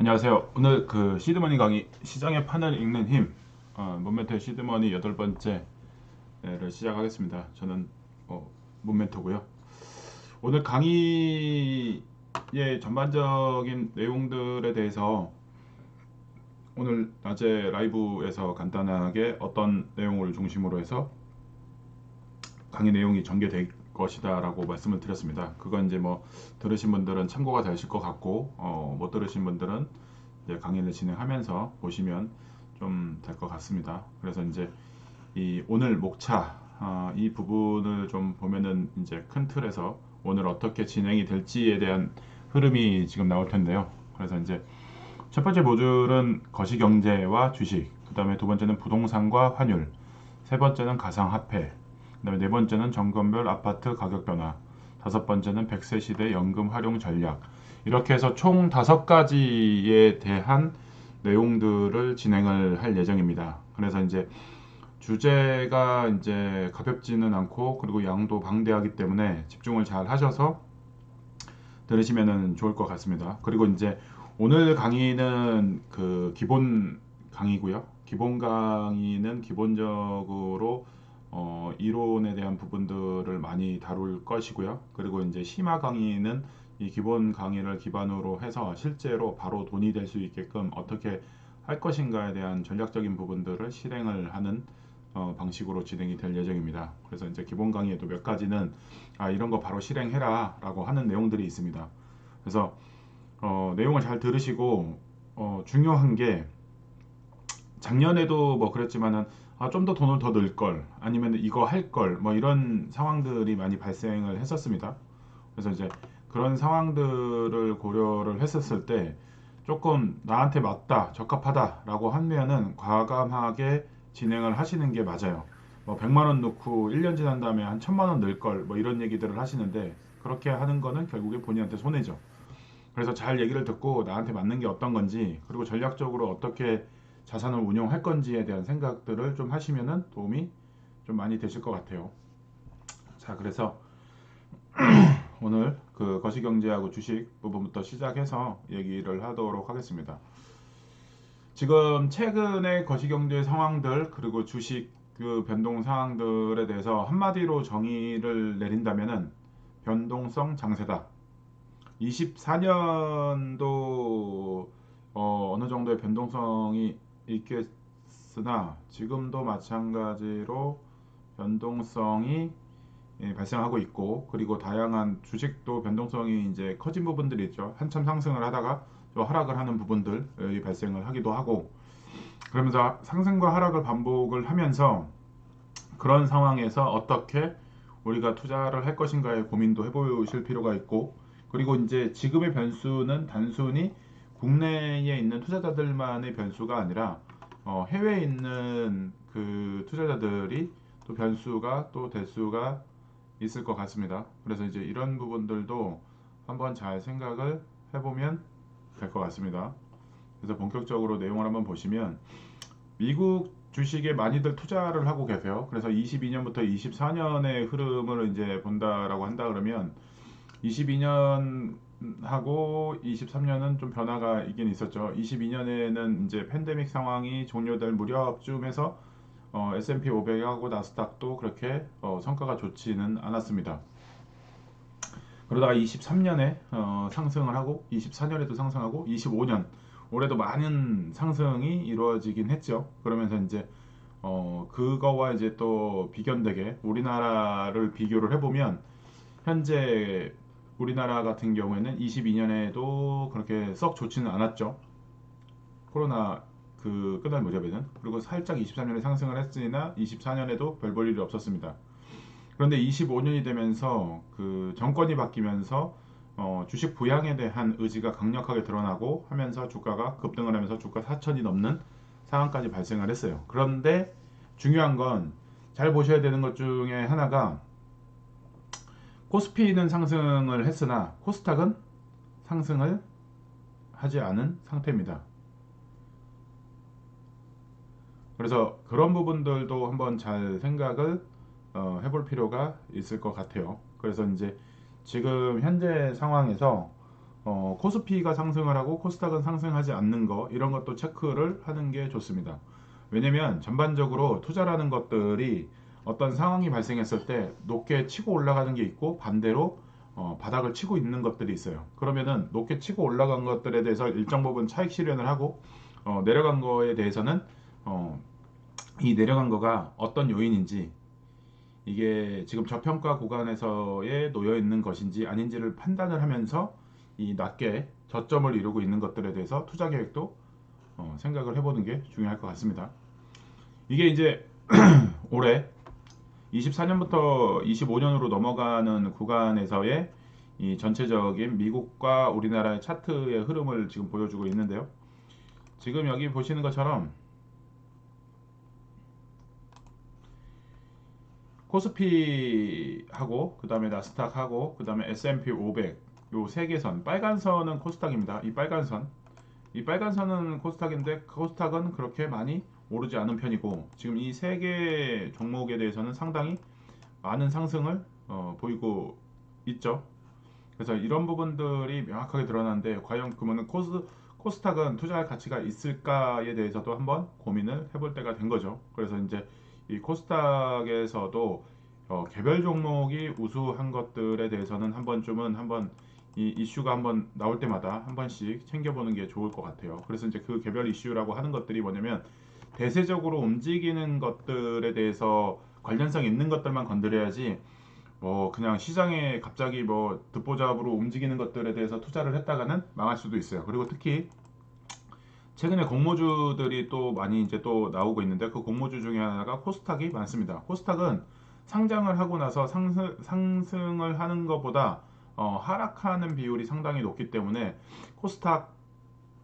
안녕하세요. 오늘 그 시드머니 강의 시장의 판을 읽는 힘 문멘토의 시드머니 8번째를 시작하겠습니다. 저는 문멘토고요. 오늘 강의의 전반적인 내용들에 대해서 오늘 낮에 라이브에서 간단하게 어떤 내용을 중심으로 해서 강의 내용이 전개될 것이다 라고 말씀을 드렸습니다. 그건 이제 뭐 들으신 분들은 참고가 되실 것 같고 못 들으신 분들은 이제 강의를 진행하면서 보시면 좀 될 것 같습니다. 그래서 이제 이 오늘 목차 이 부분을 좀 보면은 이제 큰 틀에서 오늘 어떻게 진행이 될지에 대한 흐름이 지금 나올 텐데요. 그래서 이제 첫 번째 모듈은 거시경제와 주식, 그 다음에 두 번째는 부동산과 환율, 세 번째는 가상화폐, 그 다음에 네 번째는 정권별 아파트 가격 변화, 다섯 번째는 100세 시대 연금 활용 전략. 이렇게 해서 총 다섯 가지에 대한 내용들을 진행을 할 예정입니다. 그래서 이제 주제가 이제 가볍지는 않고 그리고 양도 방대하기 때문에 집중을 잘 하셔서 들으시면 좋을 것 같습니다. 그리고 이제 오늘 강의는 그 기본 강의고요. 기본 강의는 기본적으로 이론에 대한 부분들을 많이 다룰 것이고요. 그리고 이제 심화 강의는 이 기본 강의를 기반으로 해서 실제로 바로 돈이 될 수 있게끔 어떻게 할 것인가에 대한 전략적인 부분들을 실행을 하는 방식으로 진행이 될 예정입니다. 그래서 이제 기본 강의에도 몇 가지는 이런 거 바로 실행해라 라고 하는 내용들이 있습니다. 그래서 내용을 잘 들으시고 중요한 게 작년에도 뭐 그랬지만은 좀 더 돈을 더 넣을 걸 아니면 이거 할 걸 뭐 이런 상황들이 많이 발생을 했었습니다. 그래서 이제 그런 상황들을 고려를 했었을 때 조금 나한테 맞다 적합하다라고 하면은 과감하게 진행을 하시는 게 맞아요. 뭐 100만 원 넣고 1년 지난 다음에 한 1000만 원 넣을 걸 뭐 이런 얘기들을 하시는데 그렇게 하는 거는 결국에 본인한테 손해죠. 그래서 잘 얘기를 듣고 나한테 맞는 게 어떤 건지 그리고 전략적으로 어떻게 자산을 운용할 건지에 대한 생각들을 좀 하시면은 도움이 좀 많이 되실 것 같아요. 자, 그래서 오늘 그 거시경제하고 주식 부분부터 시작해서 얘기를 하도록 하겠습니다. 지금 최근의 거시경제 상황들 그리고 주식 그 변동 상황들에 대해서 한마디로 정의를 내린다면은 변동성 장세다. 24년도 어느 정도의 변동성이 있겠으나 지금도 마찬가지로 변동성이 발생하고 있고 그리고 다양한 주식도 변동성이 이제 커진 부분들이 있죠. 한참 상승을 하다가 또 하락을 하는 부분들이 발생을 하기도 하고 그러면서 상승과 하락을 반복을 하면서 그런 상황에서 어떻게 우리가 투자를 할 것인가에 고민도 해보실 필요가 있고 그리고 이제 지금의 변수는 단순히 국내에 있는 투자자들만의 변수가 아니라 해외에 있는 그 투자자들이 또 변수가 또 될 수가 있을 것 같습니다. 그래서 이제 이런 부분들도 한번 잘 생각을 해보면 될 것 같습니다. 그래서 본격적으로 내용을 한번 보시면 미국 주식에 많이들 투자를 하고 계세요. 그래서 22년부터 24년의 흐름을 이제 본다라고 한다 그러면 22년하고 23년은 좀 변화가 있긴 있었죠. 22년에는 이제 팬데믹 상황이 종료될 무렵쯤에서 S&P 500하고 나스닥도 그렇게 성과가 좋지는 않았습니다. 그러다가 23년에 상승을 하고 24년에도 상승하고 25년 올해도 많은 상승이 이루어지긴 했죠. 그러면서 이제 그거와 이제 또 비견되게 우리나라를 비교를 해보면 현재 우리나라 같은 경우에는 22년에도 그렇게 썩 좋지는 않았죠. 코로나 그 끝날 무렵에는 그리고 살짝 23년에 상승을 했으나 24년에도 별 볼 일이 없었습니다. 그런데 25년이 되면서 그 정권이 바뀌면서 주식 부양에 대한 의지가 강력하게 드러나고 하면서 주가가 급등을 하면서 주가 4천이 넘는 상황까지 발생을 했어요. 그런데 중요한 건 잘 보셔야 되는 것 중에 하나가 코스피는 상승을 했으나 코스닥은 상승을 하지 않은 상태입니다. 그래서 그런 부분들도 한번 잘 생각을 해볼 필요가 있을 것 같아요. 그래서 이제 지금 현재 상황에서 코스피가 상승을 하고 코스닥은 상승하지 않는 거 이런 것도 체크를 하는 게 좋습니다. 왜냐면 전반적으로 투자라는 것들이 어떤 상황이 발생했을 때 높게 치고 올라가는 게 있고 반대로 바닥을 치고 있는 것들이 있어요. 그러면은 높게 치고 올라간 것들에 대해서 일정 부분 차익 실현을 하고 내려간 거에 대해서는 어, 이 내려간 거가 어떤 요인인지 이게 지금 저평가 구간에서에 놓여 있는 것인지 아닌지를 판단을 하면서 이 낮게 저점을 이루고 있는 것들에 대해서 투자 계획도 생각을 해보는 게 중요할 것 같습니다. 이게 이제 올해 24년부터 25년으로 넘어가는 구간에서의 이 전체적인 미국과 우리나라의 차트의 흐름을 지금 보여주고 있는데요. 지금 여기 보시는 것처럼 코스피하고 그 다음에 나스닥하고 그 다음에 S&P 500 요 세 개 선, 빨간 선은 코스닥입니다. 이 빨간 선은 코스닥인데 코스닥은 그렇게 많이 오르지 않은 편이고 지금 이 세 개 종목에 대해서는 상당히 많은 상승을 보이고 있죠. 그래서 이런 부분들이 명확하게 드러나는데 과연 그러면 코스닥은 투자할 가치가 있을까에 대해서도 한번 고민을 해볼 때가 된 거죠. 그래서 이제 이 코스닥에서도 개별 종목이 우수한 것들에 대해서는 한 번쯤은 한번 이 이슈가 한번 나올 때마다 한 번씩 챙겨보는 게 좋을 것 같아요. 그래서 이제 그 개별 이슈라고 하는 것들이 뭐냐면 대세적으로 움직이는 것들에 대해서 관련성 있는 것들만 건드려야지 그냥 시장에 갑자기 듣보잡으로 움직이는 것들에 대해서 투자를 했다가는 망할 수도 있어요. 그리고 특히 최근에 공모주들이 또 많이 이제 또 나오고 있는데 그 공모주 중에 하나가 코스닥이 많습니다. 코스닥은 상장을 하고 나서 상승을 하는 것보다 하락하는 비율이 상당히 높기 때문에 코스닥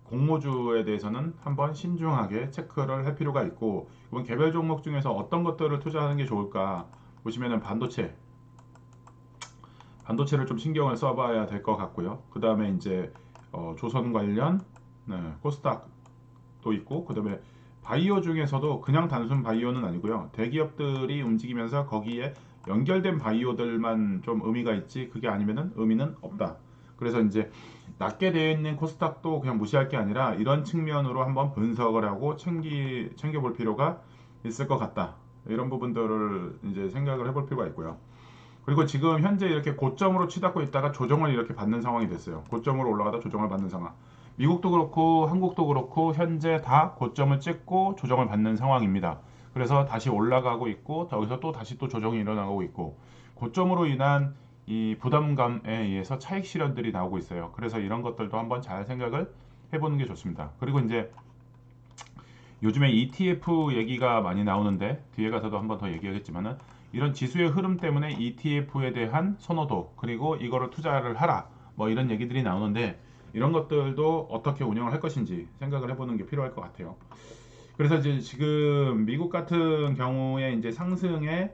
공모주에 대해서는 한번 신중하게 체크를 할 필요가 있고 이번 개별 종목 중에서 어떤 것들을 투자하는 게 좋을까 보시면은 반도체를 좀 신경을 써봐야 될 것 같고요. 그 다음에 이제 조선 관련 코스닥도 있고 그 다음에 바이오 중에서도 그냥 단순 바이오는 아니고요. 대기업들이 움직이면서 거기에 연결된 바이오들만 좀 의미가 있지 그게 아니면은 의미는 없다. 그래서 이제 낮게 되어 있는 코스닥도 그냥 무시할 게 아니라 이런 측면으로 한번 분석을 하고 챙겨볼 필요가 있을 것 같다. 이런 부분들을 이제 생각을 해볼 필요가 있고요. 그리고 지금 현재 이렇게 고점으로 치닫고 있다가 조정을 이렇게 받는 상황이 됐어요. 고점으로 올라가다 조정을 받는 상황. 미국도 그렇고 한국도 그렇고 현재 다 고점을 찍고 조정을 받는 상황입니다. 그래서 다시 올라가고 있고 여기서 또 다시 또 조정이 일어나고 있고 고점으로 인한 이 부담감에 의해서 차익 실현들이 나오고 있어요. 그래서 이런 것들도 한번 잘 생각을 해보는 게 좋습니다. 그리고 이제 요즘에 ETF 얘기가 많이 나오는데 뒤에 가서도 한번 더 얘기하겠지만은 이런 지수의 흐름 때문에 ETF에 대한 선호도 그리고 이거를 투자를 하라 뭐 이런 얘기들이 나오는데 이런 것들도 어떻게 운영을 할 것인지 생각을 해보는 게 필요할 것 같아요. 그래서 이제 지금 미국 같은 경우에 이제 상승의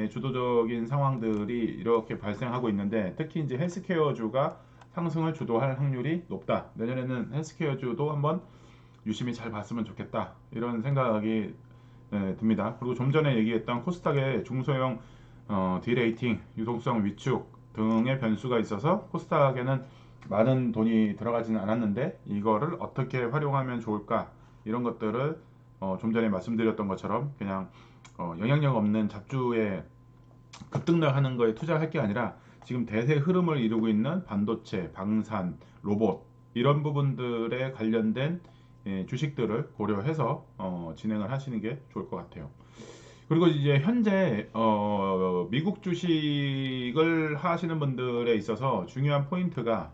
주도적인 상황들이 이렇게 발생하고 있는데 특히 이제 헬스케어주가 상승을 주도할 확률이 높다. 내년에는 헬스케어주도 한번 유심히 잘 봤으면 좋겠다. 이런 생각이 듭니다. 그리고 좀 전에 얘기했던 코스닥의 중소형 디레이팅, 유동성 위축 등의 변수가 있어서 코스닥에는 많은 돈이 들어가지는 않았는데 이거를 어떻게 활용하면 좋을까 이런 것들을 좀 전에 말씀드렸던 것처럼 그냥 영향력 없는 잡주에 급등락하는 거에 투자할 게 아니라 지금 대세 흐름을 이루고 있는 반도체, 방산, 로봇 이런 부분들에 관련된 주식들을 고려해서 진행을 하시는 게 좋을 것 같아요. 그리고 이제 현재 미국 주식을 하시는 분들에 있어서 중요한 포인트가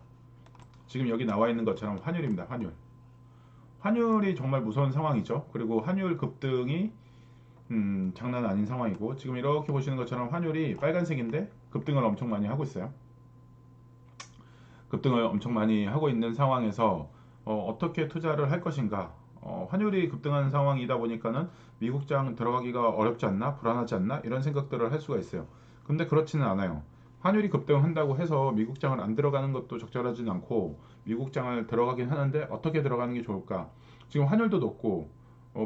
지금 여기 나와 있는 것처럼 환율입니다. 환율이 정말 무서운 상황이죠. 그리고 환율 급등이 장난 아닌 상황이고 지금 이렇게 보시는 것처럼 환율이 빨간색인데 급등을 엄청 많이 하고 있어요. 급등을 엄청 많이 하고 있는 상황에서 어떻게 투자를 할 것인가 환율이 급등하는 상황이다 보니까는 미국장 들어가기가 어렵지 않나 불안하지 않나 이런 생각들을 할 수가 있어요. 근데 그렇지는 않아요. 환율이 급등한다고 해서 미국장을 안 들어가는 것도 적절하진 않고 미국장을 들어가긴 하는데 어떻게 들어가는 게 좋을까 지금 환율도 높고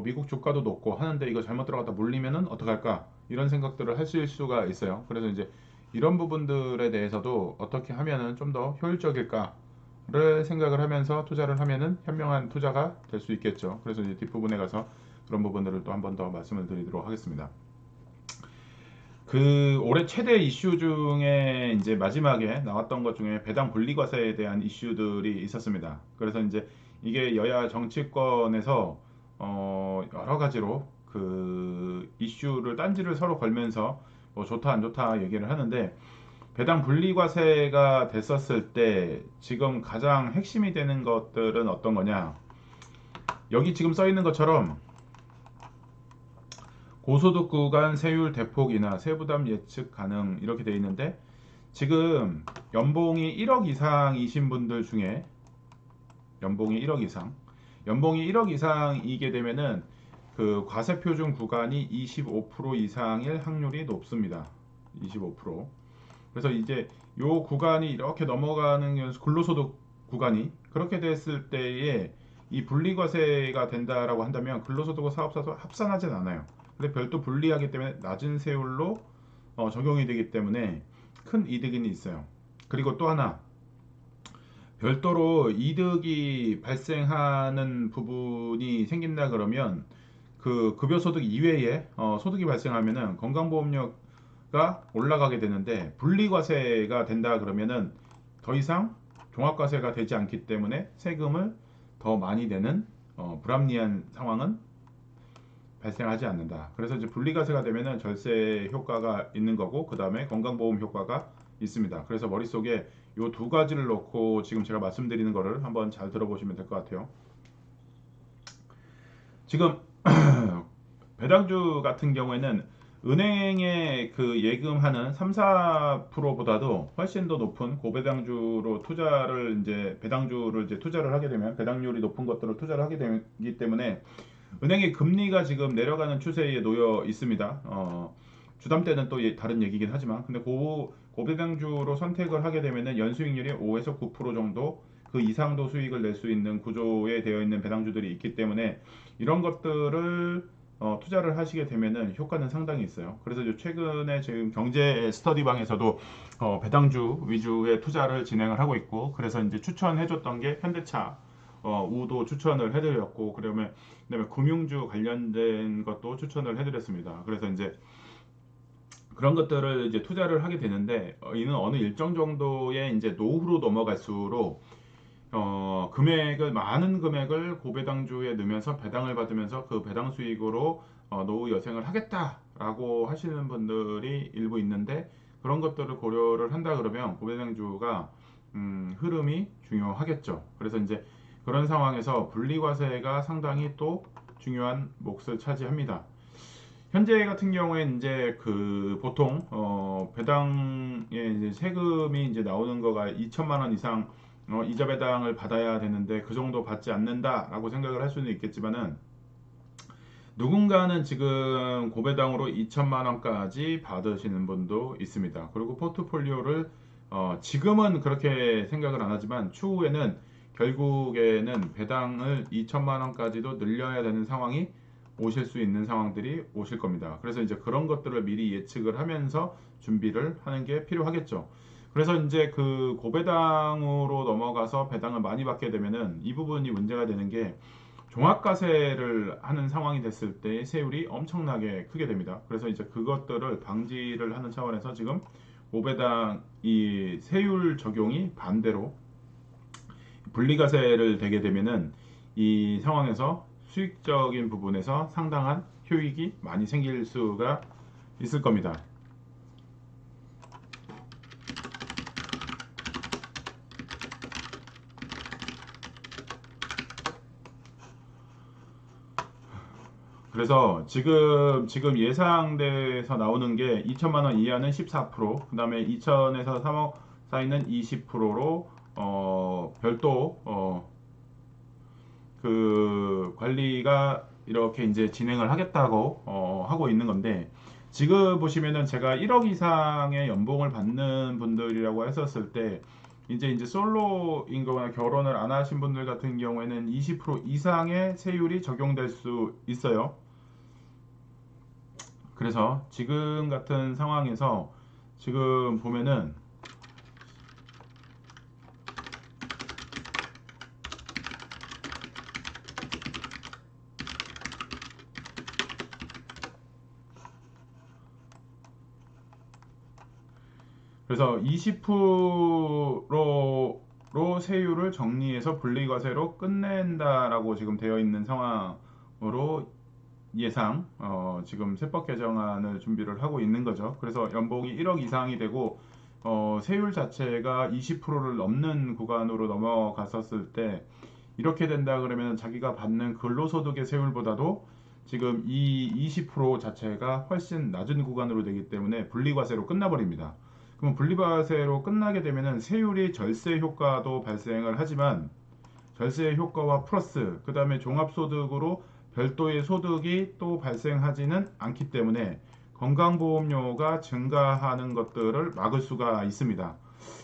미국 주가도 높고 하는데 이거 잘못 들어갔다 물리면은 어떡할까 이런 생각들을 하실 수가 있어요. 그래서 이제 이런 부분들에 대해서도 어떻게 하면은 좀 더 효율적일까 를 생각을 하면서 투자를 하면은 현명한 투자가 될 수 있겠죠. 그래서 이제 뒷부분에 가서 그런 부분들을 또 한 번 더 말씀을 드리도록 하겠습니다. 그 올해 최대 이슈 중에 이제 마지막에 나왔던 것 중에 배당 분리과세에 대한 이슈들이 있었습니다. 그래서 이제 이게 여야 정치권에서 여러 가지로 그 이슈를 딴지를 서로 걸면서 뭐 좋다 안 좋다 얘기를 하는데, 배당 분리과세가 됐었을 때 지금 가장 핵심이 되는 것들은 어떤 거냐? 여기 지금 써 있는 것처럼 고소득 구간 세율 대폭 인하, 세부담 예측 가능 이렇게 돼 있는데, 지금 연봉이 1억 이상이신 분들 중에 연봉이 1억 이상, 연봉이 1억 이상이게 되면은 그 과세 표준 구간이 25% 이상일 확률이 높습니다. 25%. 그래서 이제 요 구간이 이렇게 넘어가는 근로소득 구간이 그렇게 됐을 때에 이 분리과세가 된다라고 한다면 근로소득과 사업소득 합산하진 않아요. 근데 별도 분리하기 때문에 낮은 세율로 적용이 되기 때문에 큰 이득이 있어요. 그리고 또 하나, 별도로 이득이 발생하는 부분이 생긴다 그러면 그 급여소득 이외에 소득이 발생하면은 건강보험료가 올라가게 되는데, 분리과세가 된다 그러면은 더 이상 종합과세가 되지 않기 때문에 세금을 더 많이 내는 불합리한 상황은 발생하지 않는다. 그래서 이제 분리과세가 되면은 절세 효과가 있는 거고, 그 다음에 건강보험 효과가 있습니다. 그래서 머릿속에 요 두 가지를 놓고 지금 제가 말씀드리는 거를 한번 잘 들어보시면 될 것 같아요. 지금 배당주 같은 경우에는 은행에 그 예금하는 3, 4%보다도 훨씬 더 높은 고배당주로 투자를 이제 배당주를 이제 투자를 하게 되면 배당률이 높은 것들을 투자를 하게 되기 때문에 은행의 금리가 지금 내려가는 추세에 놓여 있습니다. 주담 때는 또 다른 얘기긴 하지만, 근데 고배당주로 선택을 하게 되면은 연수익률이 5에서 9% 정도 그 이상도 수익을 낼 수 있는 구조에 되어 있는 배당주들이 있기 때문에 이런 것들을 투자를 하시게 되면은 효과는 상당히 있어요. 그래서 최근에 지금 경제 스터디방에서도 배당주 위주의 투자를 진행을 하고 있고, 그래서 이제 추천해줬던 게 현대차, 우도 추천을 해드렸고, 그다음에 금융주 관련된 것도 추천을 해드렸습니다. 그래서 이제 그런 것들을 이제 투자를 하게 되는데, 이는 어느 일정 정도의 이제 노후로 넘어갈수록 금액을 많은 금액을 고배당주에 넣으면서 배당을 받으면서 그 배당 수익으로 노후 여생을 하겠다라고 하시는 분들이 일부 있는데, 그런 것들을 고려를 한다 그러면 고배당주가 흐름이 중요하겠죠. 그래서 이제 그런 상황에서 분리과세가 상당히 또 중요한 몫을 차지합니다. 현재 같은 경우에 이제 그 보통 배당에 이제 세금이 이제 나오는 거가 2천만 원 이상 이자 배당을 받아야 되는데, 그 정도 받지 않는다라고 생각을 할 수는 있겠지만은, 누군가는 지금 고배당으로 2천만 원까지 받으시는 분도 있습니다. 그리고 포트폴리오를 지금은 그렇게 생각을 안 하지만 추후에는 결국에는 배당을 2천만 원까지도 늘려야 되는 상황이 오실 수 있는 상황들이 오실 겁니다. 그래서 이제 그런 것들을 미리 예측을 하면서 준비를 하는 게 필요하겠죠. 그래서 이제 그 고배당으로 넘어가서 배당을 많이 받게 되면은 이 부분이 문제가 되는 게, 종합과세를 하는 상황이 됐을 때 세율이 엄청나게 크게 됩니다. 그래서 이제 그것들을 방지를 하는 차원에서 지금 고배당 이 세율 적용이 반대로 분리과세를 되게 되면은 이 상황에서 수익적인 부분에서 상당한 효익이 많이 생길 수가 있을 겁니다. 그래서 지금 예상돼서 나오는 게 2천만 원 이하는 14%, 그다음에 2천에서 3억 사이는 20%로 별도 그 관리가 이렇게 이제 진행을 하겠다고 하고 있는 건데, 지금 보시면은 제가 1억 이상의 연봉을 받는 분들이라고 했었을 때, 이제 솔로인 거나 결혼을 안 하신 분들 같은 경우에는 20% 이상의 세율이 적용될 수 있어요. 그래서 지금 같은 상황에서 지금 보면은 그래서 20%로 세율을 정리해서 분리과세로 끝낸다라고 지금 되어 있는 상황으로 예상 지금 세법 개정안을 준비를 하고 있는 거죠. 그래서 연봉이 1억 이상이 되고 세율 자체가 20%를 넘는 구간으로 넘어갔었을 때 이렇게 된다 그러면 자기가 받는 근로소득의 세율보다도 지금 이 20% 자체가 훨씬 낮은 구간으로 되기 때문에 분리과세로 끝나버립니다. 그럼 분리과세로 끝나게 되면은 세율이 절세 효과도 발생을 하지만 절세 효과와 플러스 그 다음에 종합소득으로 별도의 소득이 또 발생하지는 않기 때문에 건강보험료가 증가하는 것들을 막을 수가 있습니다.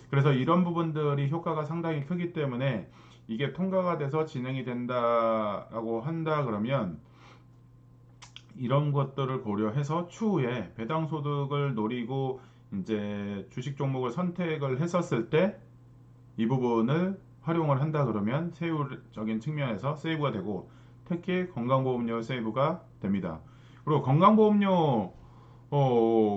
그래서 이런 부분들이 효과가 상당히 크기 때문에 이게 통과가 돼서 진행이 된다라고 한다 그러면 이런 것들을 고려해서 추후에 배당소득을 노리고 이제 주식 종목을 선택을 했었을 때 이 부분을 활용을 한다 그러면 세율적인 측면에서 세이브가 되고 특히 건강보험료 세이브가 됩니다. 그리고 건강보험료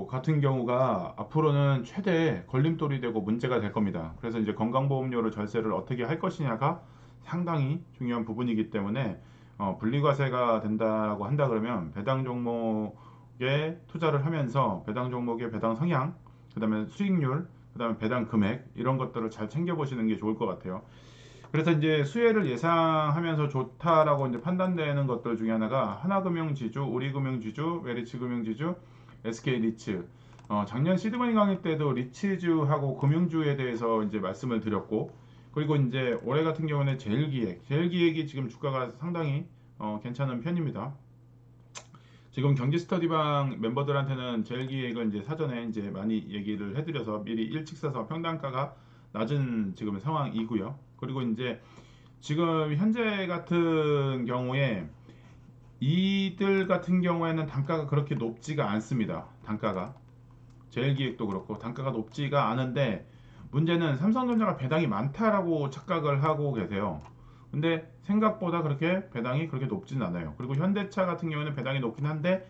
같은 경우가 앞으로는 최대 걸림돌이 되고 문제가 될 겁니다. 그래서 이제 건강보험료를 절세를 어떻게 할 것이냐가 상당히 중요한 부분이기 때문에 분리과세가 된다고 한다 그러면 배당 종목에 투자를 하면서 배당 종목의 배당 성향, 그 다음에 수익률, 그 다음에 배당 금액 이런 것들을 잘 챙겨보시는 게 좋을 것 같아요. 그래서 이제 수혜를 예상하면서 좋다라고 이제 판단되는 것들 중에 하나가 하나금융지주, 우리금융지주, 메리츠금융지주, SK리츠. 작년 시드머니 강의 때도 리츠주하고 금융주에 대해서 이제 말씀을 드렸고, 그리고 이제 올해 같은 경우는 제일기획이 지금 주가가 상당히 괜찮은 편입니다. 지금 경제 스터디방 멤버들한테는 제일기획은 이제 사전에 이제 많이 얘기를 해드려서 미리 일찍 사서 평단가가 낮은 지금 상황이고요. 그리고 이제 지금 현재 같은 경우에 이들 같은 경우에는 단가가 그렇게 높지가 않습니다. 단가가 제일기획도 그렇고 단가가 높지가 않은데 문제는 삼성전자가 배당이 많다라고 착각을 하고 계세요. 근데 생각보다 그렇게 배당이 그렇게 높진 않아요. 그리고 현대차 같은 경우에는 배당이 높긴 한데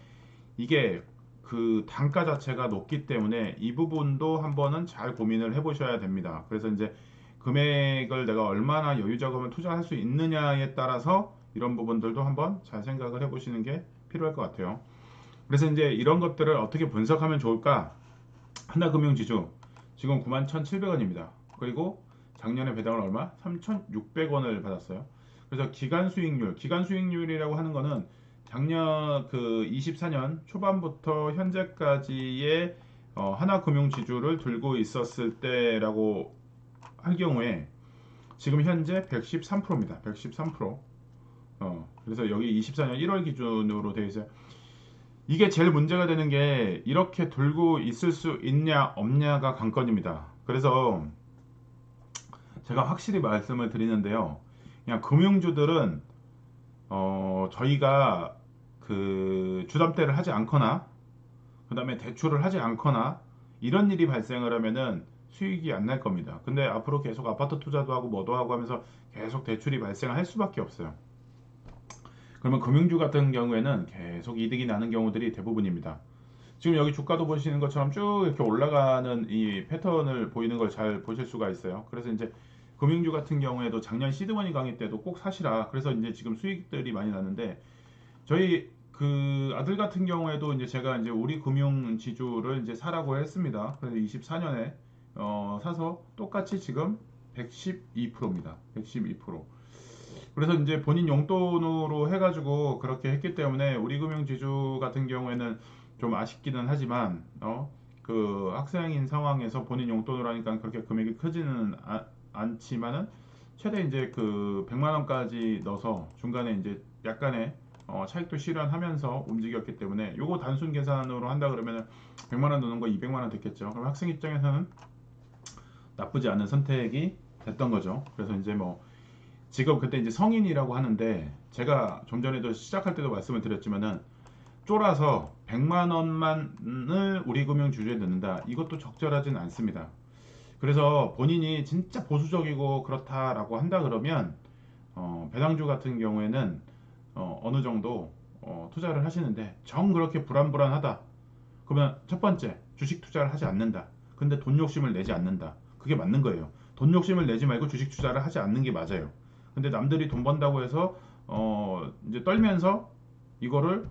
이게 그 단가 자체가 높기 때문에 이 부분도 한번은 잘 고민을 해보셔야 됩니다. 그래서 이제 금액을 내가 얼마나 여유 자금을 투자할 수 있느냐에 따라서 이런 부분들도 한번 잘 생각을 해보시는 게 필요할 것 같아요. 그래서 이제 이런 것들을 어떻게 분석하면 좋을까? 하나금융지주 지금 91,700원입니다. 그리고 작년에 배당을 얼마? 3,600원을 받았어요. 그래서 기간 수익률이라고 하는 거는 작년 그 24년 초반부터 현재까지의 하나금융지주를 들고 있었을 때라고 할 경우에 지금 현재 113%입니다. 113%. 그래서 여기 24년 1월 기준으로 되어 있어요. 이게 제일 문제가 되는 게 이렇게 들고 있을 수 있냐 없냐가 관건입니다. 그래서 제가 확실히 말씀을 드리는데요. 그냥 금융주들은 저희가 그 주담대를 하지 않거나 그 다음에 대출을 하지 않거나 이런 일이 발생을 하면은 수익이 안 날 겁니다. 근데 앞으로 계속 아파트 투자도 하고 뭐도 하고 하면서 계속 대출이 발생할 수밖에 없어요. 그러면 금융주 같은 경우에는 계속 이득이 나는 경우들이 대부분입니다. 지금 여기 주가도 보시는 것처럼 쭉 이렇게 올라가는 이 패턴을 보이는 걸 잘 보실 수가 있어요. 그래서 이제 금융주 같은 경우에도 작년 시드머니 강의 때도 꼭 사시라. 그래서 이제 지금 수익들이 많이 나는데 저희 그 아들 같은 경우에도 이제 제가 이제 우리 금융 지주를 이제 사라고 했습니다. 그래서 24년에 사서 똑같이 지금 112%입니다. 112%. 그래서 이제 본인 용돈으로 해가지고 그렇게 했기 때문에 우리금융지주 같은 경우에는 좀 아쉽기는 하지만 그 학생인 상황에서 본인 용돈으로 하니까 그렇게 금액이 크지는 않지만은 최대 이제 그 100만 원까지 넣어서 중간에 이제 약간의 차익도 실현하면서 움직였기 때문에 요거 단순 계산으로 한다 그러면 100만 원 넣는 거 200만 원 됐겠죠. 그럼 학생 입장에서는 나쁘지 않은 선택이 됐던 거죠. 그래서 이제 뭐 지금 그때 이제 성인이라고 하는데 제가 좀 전에도 시작할 때도 말씀을 드렸지만은 쫄아서 100만 원만을 우리금융 주주에 넣는다. 이것도 적절하진 않습니다. 그래서 본인이 진짜 보수적이고 그렇다라고 한다 그러면 배당주 같은 경우에는 어느 정도 투자를 하시는데 정 그렇게 불안불안하다. 그러면 첫 번째 주식 투자를 하지 않는다. 근데 돈 욕심을 내지 않는다. 그게 맞는 거예요. 돈 욕심을 내지 말고 주식 투자를 하지 않는 게 맞아요. 근데 남들이 돈 번다고 해서 이제 떨면서 이거를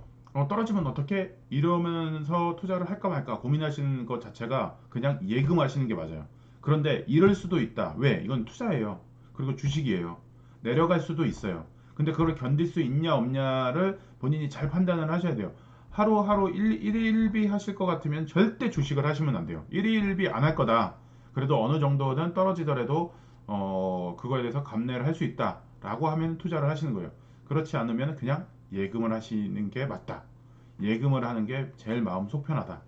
떨어지면 어떻게 이러면서 투자를 할까 말까 고민하시는 것 자체가 그냥 예금하시는 게 맞아요. 그런데 이럴 수도 있다. 왜? 이건 투자예요. 그리고 주식이에요. 내려갈 수도 있어요. 근데 그걸 견딜 수 있냐 없냐를 본인이 잘 판단을 하셔야 돼요. 하루하루 일일비 하실 것 같으면 절대 주식을 하시면 안 돼요. 일일비 안 할 거다. 그래도 어느 정도는 떨어지더라도 그거에 대해서 감내를 할 수 있다라고 하면 투자를 하시는 거예요. 그렇지 않으면 그냥 예금을 하시는 게 맞다. 예금을 하는 게 제일 마음 속 편하다.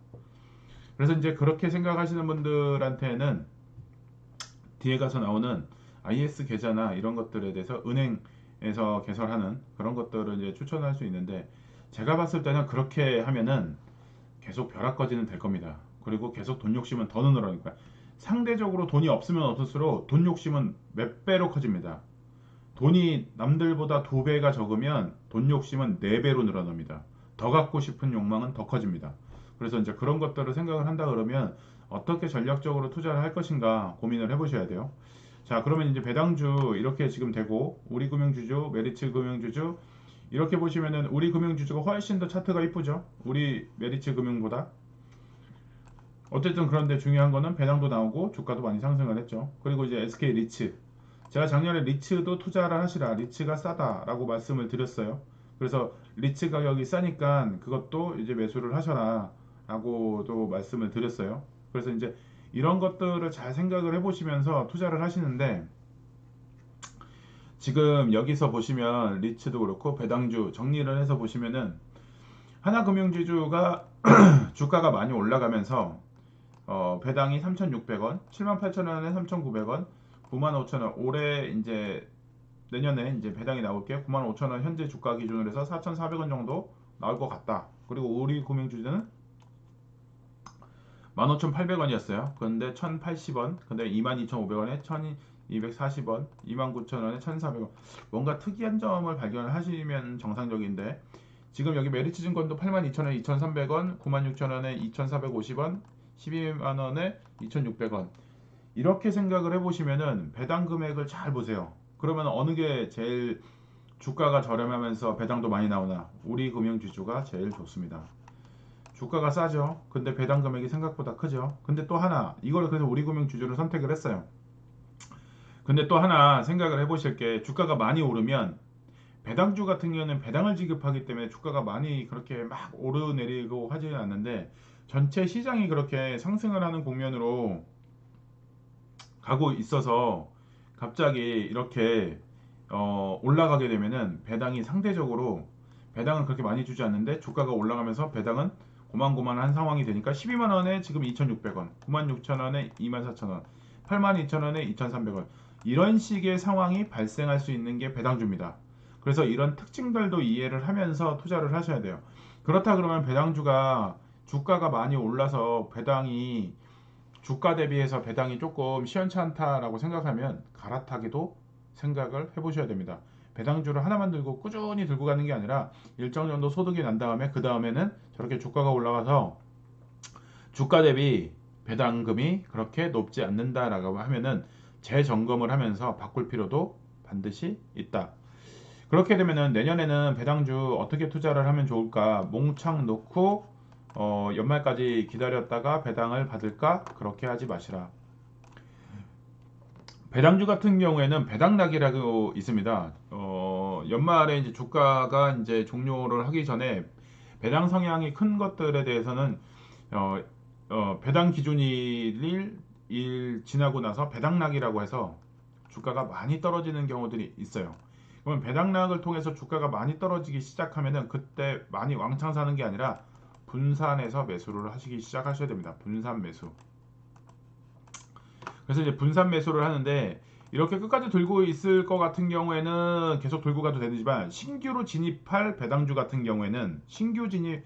그래서 이제 그렇게 생각하시는 분들한테는 뒤에 가서 나오는 IS 계좌나 이런 것들에 대해서 은행에서 개설하는 그런 것들을 이제 추천할 수 있는데, 제가 봤을 때는 그렇게 하면은 계속 벼락거지는 될 겁니다. 그리고 계속 돈 욕심은 더 늘어나니까, 상대적으로 돈이 없으면 없을수록 돈 욕심은 몇 배로 커집니다. 돈이 남들보다 2배가 적으면 돈 욕심은 4배로 늘어납니다. 더 갖고 싶은 욕망은 더 커집니다. 그래서 이제 그런 것들을 생각을 한다 그러면 어떻게 전략적으로 투자를 할 것인가 고민을 해보셔야 돼요. 자, 그러면 이제 배당주 이렇게 지금 되고, 우리금융주주, 메리츠 금융주주 이렇게 보시면은 우리 금융주주가 훨씬 더 차트가 이쁘죠. 우리 메리츠 금융보다. 어쨌든 그런데 중요한 거는 배당도 나오고 주가도 많이 상승을 했죠. 그리고 이제 SK 리츠, 제가 작년에 리츠도 투자를 하시라, 리츠가 싸다라고 말씀을 드렸어요. 그래서 리츠 가격이 싸니까 그것도 이제 매수를 하셔라 라고도 말씀을 드렸어요. 그래서 이제 이런 것들을 잘 생각을 해보시면서 투자를 하시는데, 지금 여기서 보시면 리츠도 그렇고 배당주 정리를 해서 보시면은 하나금융지주가 주가가 많이 올라가면서 배당이 3,600원, 78,000원에 3,900원, 95,000원, 올해 이제 내년에 이제 배당이 나올게요. 95,000원 현재 주가 기준으로 해서 4,400원 정도 나올 것 같다. 그리고 우리 금융주주는 15,800원이었어요. 그런데 1,080원, 근데 22,500원에 1,240원, 29,000원에 1,400원. 뭔가 특이한 점을 발견을 하시면 정상적인데, 지금 여기 메리츠증권도 82,000원에 2,300원, 96,000원에 2,450원, 12만원에 2,600원. 이렇게 생각을 해보시면은 배당 금액을 잘 보세요. 그러면 어느 게 제일 주가가 저렴하면서 배당도 많이 나오나? 우리 금융주주가 제일 좋습니다. 주가가 싸죠. 근데 배당 금액이 생각보다 크죠. 근데 또 하나, 이거를 그래서 우리 금융주주를 선택을 했어요. 근데 또 하나 생각을 해보실 게, 주가가 많이 오르면 배당주 같은 경우는 배당을 지급하기 때문에 주가가 많이 그렇게 막 오르내리고 하지는 않는데, 전체 시장이 그렇게 상승을 하는 국면으로 가고 있어서 갑자기 이렇게 올라가게 되면은 배당이 상대적으로, 배당은 그렇게 많이 주지 않는데 주가가 올라가면서 배당은 고만고만한 상황이 되니까 12만원에 지금 2,600원, 96,000원에 24,000원, 82,000원에 2,300원, 이런 식의 상황이 발생할 수 있는 게 배당주입니다. 그래서 이런 특징들도 이해를 하면서 투자를 하셔야 돼요. 그렇다 그러면 배당주가 주가가 많이 올라서 배당이, 주가 대비해서 배당이 조금 시원찮다라고 생각하면 갈아타기도 생각을 해보셔야 됩니다. 배당주를 하나만 들고 꾸준히 들고 가는 게 아니라 일정 정도 소득이 난 다음에 그 다음에는 저렇게 주가가 올라가서 주가 대비 배당금이 그렇게 높지 않는다라고 하면은 재점검을 하면서 바꿀 필요도 반드시 있다. 그렇게 되면은 내년에는 배당주 어떻게 투자를 하면 좋을까? 몽창 놓고 연말까지 기다렸다가 배당을 받을까? 그렇게 하지 마시라. 배당주 같은 경우에는 배당락이라고 있습니다. 연말에 이제 주가가 이제 종료를 하기 전에 배당 성향이 큰 것들에 대해서는 어, 배당 기준일 일 지나고 나서 배당락이라고 해서 주가가 많이 떨어지는 경우들이 있어요. 그러면 배당락을 통해서 주가가 많이 떨어지기 시작하면은 그때 많이 왕창 사는 게 아니라 분산해서 매수를 하시기 시작하셔야 됩니다. 분산 매수. 그래서 이제 분산 매수를 하는데, 이렇게 끝까지 들고 있을 것 같은 경우에는 계속 들고 가도 되지만, 신규로 진입할 배당주 같은 경우에는, 신규 진입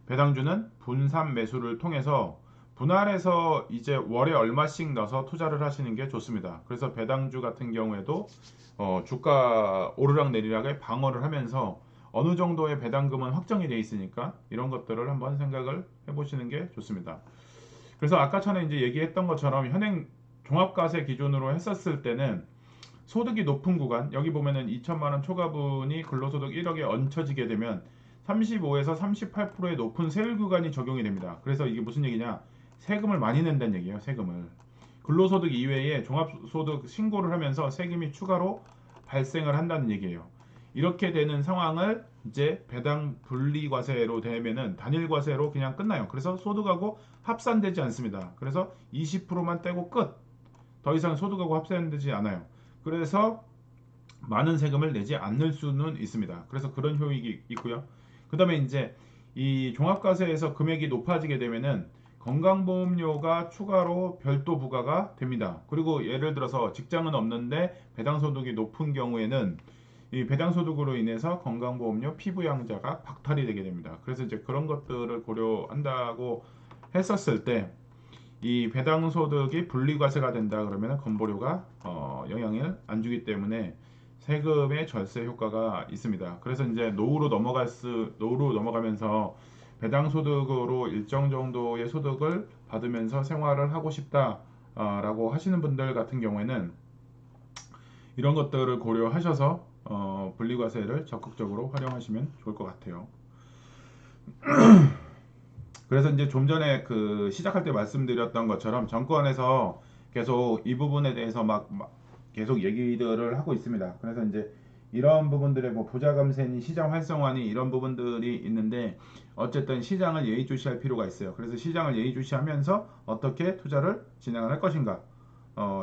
배당주는 분산 매수를 통해서 분할해서 이제 월에 얼마씩 넣어서 투자를 하시는 게 좋습니다. 그래서 배당주 같은 경우에도 주가 오르락 내리락에 방어를 하면서 어느 정도의 배당금은 확정이 되어 있으니까 이런 것들을 한번 생각을 해보시는 게 좋습니다. 그래서 아까 전에 이제 얘기했던 것처럼 현행 종합과세 기준으로 했었을 때는 소득이 높은 구간, 여기 보면은 2천만 원 초과분이 근로소득 1억에 얹혀지게 되면 35에서 38%의 높은 세율 구간이 적용이 됩니다. 그래서 이게 무슨 얘기냐? 세금을 많이 낸다는 얘기예요. 세금을. 근로소득 이외에 종합소득 신고를 하면서 세금이 추가로 발생을 한다는 얘기예요. 이렇게 되는 상황을 이제 배당 분리과세로 되면은 단일과세로 그냥 끝나요. 그래서 소득하고 합산되지 않습니다. 그래서 20%만 떼고 끝. 더 이상 소득하고 합산되지 않아요. 그래서 많은 세금을 내지 않을 수는 있습니다. 그래서 그런 효익이 있고요. 그 다음에 이제 이 종합과세에서 금액이 높아지게 되면은 건강보험료가 추가로 별도 부과가 됩니다. 그리고 예를 들어서 직장은 없는데 배당소득이 높은 경우에는 이 배당소득으로 인해서 건강보험료 피부양자가 박탈이 되게 됩니다. 그래서 이제 그런 것들을 고려한다고 했었을 때 이 배당소득이 분리과세가 된다 그러면 건보료가 영향을 안 주기 때문에 세금의 절세 효과가 있습니다. 그래서 이제 노후로 넘어가면서 배당소득으로 일정 정도의 소득을 받으면서 생활을 하고 싶다라고 하시는 분들 같은 경우에는 이런 것들을 고려하셔서 분리과세를 적극적으로 활용하시면 좋을 것 같아요. 그래서 이제 좀 전에 그 시작할 때 말씀드렸던 것처럼 정권에서 계속 이 부분에 대해서 막 계속 얘기들을 하고 있습니다. 그래서 이제 이런 부분들의 뭐 부자 감세니 시장 활성화니 이런 부분들이 있는데 어쨌든 시장을 예의주시할 필요가 있어요. 그래서 시장을 예의주시하면서 어떻게 투자를 진행을 할 것인가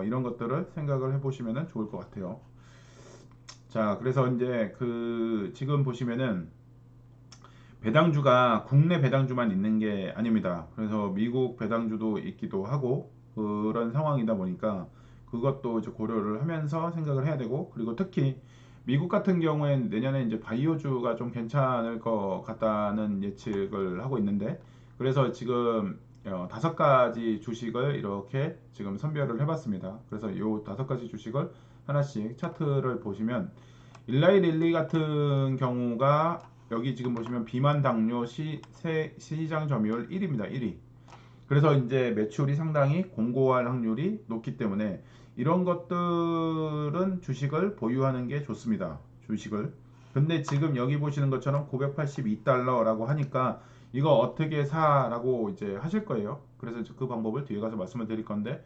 이런 것들을 생각을 해보시면 좋을 것 같아요. 자, 그래서 이제 그 지금 보시면은 배당주가 국내 배당주만 있는 게 아닙니다. 그래서 미국 배당주도 있기도 하고 그런 상황이다 보니까 그것도 이제 고려를 하면서 생각을 해야 되고, 그리고 특히 미국 같은 경우엔 내년에 이제 바이오주가 좀 괜찮을 것 같다는 예측을 하고 있는데, 그래서 지금 5가지 주식을 이렇게 지금 선별을 해봤습니다. 그래서 이 5가지 주식을 하나씩 차트를 보시면 일라이 릴리 같은 경우가 여기 지금 보시면 비만 당뇨 시장 점유율 1위입니다. 1위. 그래서 이제 매출이 상당히 공고할 확률이 높기 때문에 이런 것들은 주식을 보유하는 게 좋습니다. 주식을. 근데 지금 여기 보시는 것처럼 982달러라고 하니까 이거 어떻게 사라고 이제 하실 거예요. 그래서 그 방법을 뒤에 가서 말씀을 드릴 건데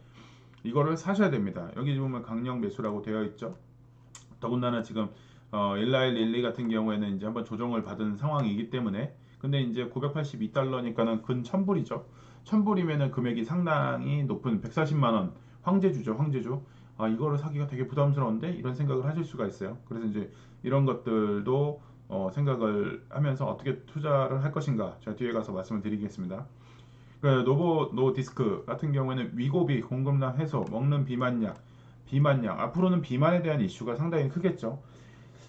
이거를 사셔야 됩니다. 여기 보면 강력 매수라고 되어 있죠. 더군다나 지금 일라일 릴리 같은 경우에는 이제 한번 조정을 받은 상황이기 때문에, 근데 이제 982달러니까는 근 1000불이죠. 1000불이면은 금액이 상당히 높은 140만 원 황제주죠, 황제주. 아, 이거를 사기가 되게 부담스러운데 이런 생각을 하실 수가 있어요. 그래서 이제 이런 것들도 생각을 하면서 어떻게 투자를 할 것인가 제가 뒤에 가서 말씀을 드리겠습니다. 그 노보 노디스크 같은 경우에는 위고비, 공급량 해소, 먹는 비만약 앞으로는 비만에 대한 이슈가 상당히 크겠죠.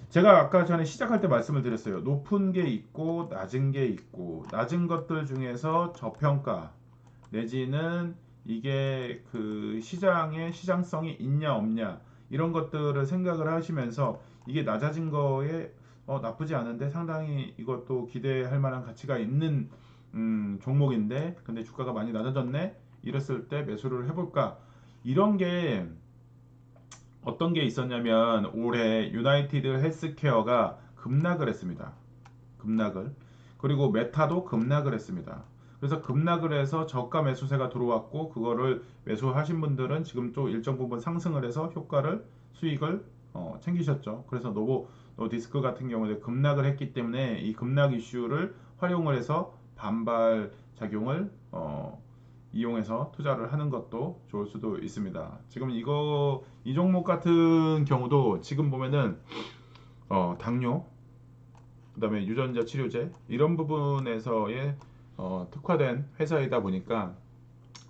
제가 아까 전에 시작할 때 말씀을 드렸어요. 높은 게 있고 낮은 게 있고, 낮은 것들 중에서 저평가 내지는 이게 그 시장의 시장성이 있냐 없냐 이런 것들을 생각을 하시면서 이게 낮아진 거에 나쁘지 않은데 상당히 이것도 기대할 만한 가치가 있는 종목인데 근데 주가가 많이 낮아졌네, 이랬을 때 매수를 해볼까. 이런 게 어떤 게 있었냐면 올해 유나이티드 헬스케어가 급락을 했습니다. 급락을. 그리고 메타도 급락을 했습니다. 그래서 급락을 해서 저가 매수세가 들어왔고 그거를 매수하신 분들은 지금 또 일정 부분 상승을 해서 수익을 챙기셨죠. 그래서 노디스크 같은 경우에 급락을 했기 때문에 이 급락 이슈를 활용을 해서 반발 작용을 이용해서 투자를 하는 것도 좋을 수도 있습니다. 지금 이 종목 같은 경우도 지금 보면은 당뇨, 그다음에 유전자 치료제 이런 부분에서의 특화된 회사이다 보니까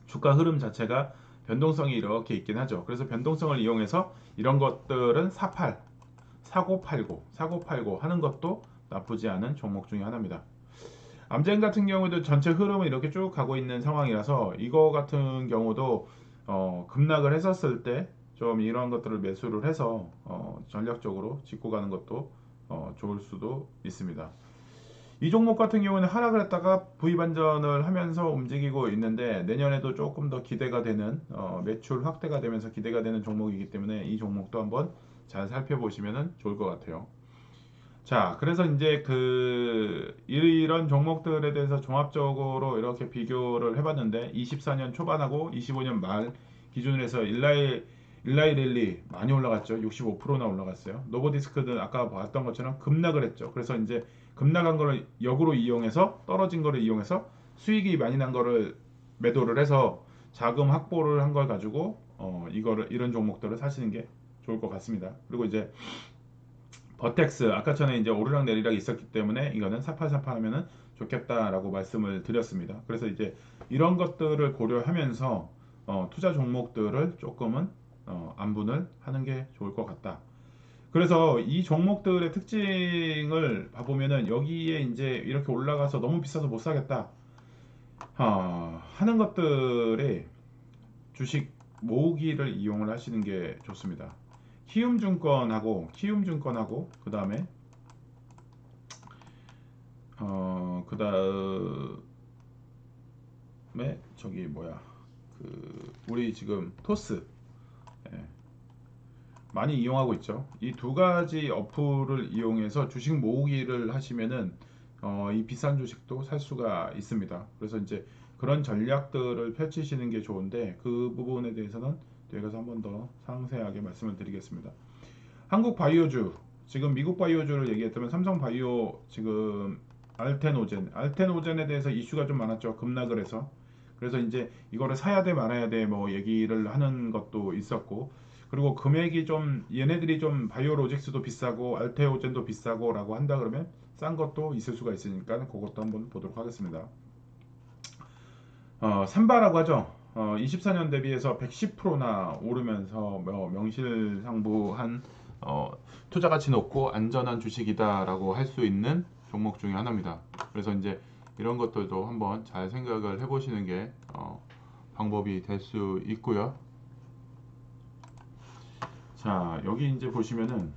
주가 흐름 자체가 변동성이 이렇게 있긴 하죠. 그래서 변동성을 이용해서 이런 것들은 사고 팔고 하는 것도 나쁘지 않은 종목 중에 하나입니다. 암젠 같은 경우도 전체 흐름은 이렇게 쭉 가고 있는 상황이라서 이거 같은 경우도 급락을 했었을 때 좀 이런 것들을 매수를 해서 전략적으로 짚고 가는 것도 좋을 수도 있습니다. 이 종목 같은 경우는 하락을 했다가 V 반전을 하면서 움직이고 있는데 내년에도 조금 더 기대가 되는 매출 확대가 되면서 기대가 되는 종목이기 때문에 이 종목도 한번 잘 살펴보시면 좋을 것 같아요. 자, 그래서 이제 이런 종목들에 대해서 종합적으로 이렇게 비교를 해봤는데 24년 초반하고 25년 말 기준으로 해서 일라이 랠리 많이 올라갔죠. 65%나 올라갔어요. 노보디스크는 아까 봤던 것처럼 급락을 했죠. 그래서 이제 급락한 거를 역으로 이용해서 떨어진 거를 이용해서 수익이 많이 난 거를 매도를 해서 자금 확보를 한 걸 가지고 이런 종목들을 사시는 게 좋을 것 같습니다. 그리고 이제 버텍스 아까 전에 이제 오르락 내리락 있었기 때문에 이거는 사파사파 하면은 좋겠다라고 말씀을 드렸습니다. 그래서 이제 이런 것들을 고려하면서 투자 종목들을 조금은 안분을 하는 게 좋을 것 같다. 그래서 이 종목들의 특징을 봐보면은 여기에 이제 이렇게 올라가서 너무 비싸서 못 사겠다 하는 것들이 주식 모으기를 이용을 하시는 게 좋습니다. 키움증권하고 그 다음에 저기 뭐야 우리 지금 토스 예, 많이 이용하고 있죠. 이 두 가지 어플을 이용해서 주식 모으기를 하시면은 이 비싼 주식도 살 수가 있습니다. 그래서 이제 그런 전략들을 펼치시는 게 좋은데 그 부분에 대해서는 뒤에 가서 한번 더 상세하게 말씀을 드리겠습니다. 한국 바이오주 지금 미국 바이오주를 얘기했다면 삼성 바이오 지금 알테노젠에 대해서 이슈가 좀 많았죠. 급락을 해서 그래서 이제 이거를 사야 돼 말아야 돼 뭐 얘기를 하는 것도 있었고 그리고 금액이 좀 얘네들이 좀 바이오로직스도 비싸고 알테오젠도 비싸고라고 한다 그러면 싼 것도 있을 수가 있으니까 그것도 한번 보도록 하겠습니다. 삼바라고 하죠. 24년 대비해서 110%나 오르면서 명실상부한 투자 가치 높고 안전한 주식이다라고 할 수 있는 종목 중에 하나입니다. 그래서 이제 이런 것들도 한번 잘 생각을 해보시는 게 방법이 될 수 있고요. 자, 여기 이제 보시면은